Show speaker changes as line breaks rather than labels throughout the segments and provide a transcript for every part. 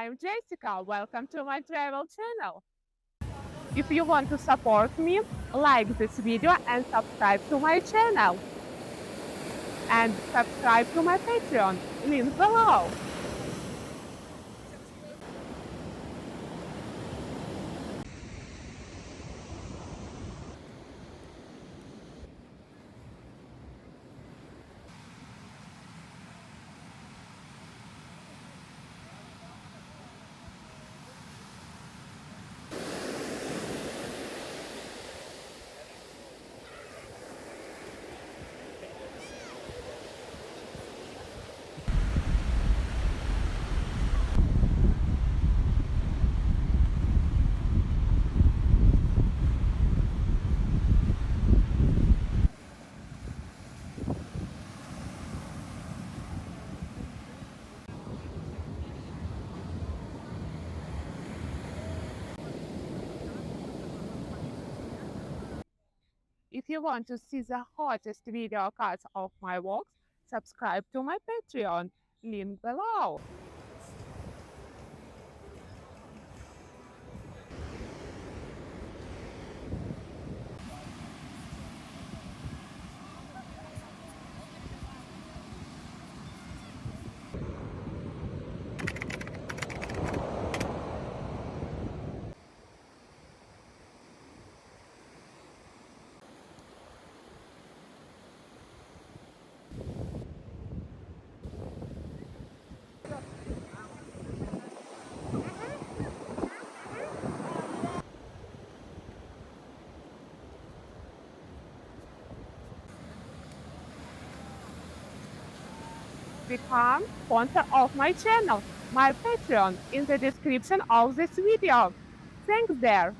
I'm Jessica. Welcome to my travel channel. If you want to support me, like this video and subscribe to my channel. And subscribe to my Patreon, link below. If you want to see the hottest video cuts of my walks, subscribe to my Patreon, link below. Become sponsor of my channel, my Patreon, in the description of this video. Thanks there.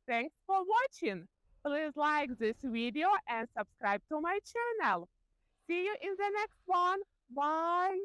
Thanks for watching. Please like this video and subscribe to my channel. See you in the next one. Bye.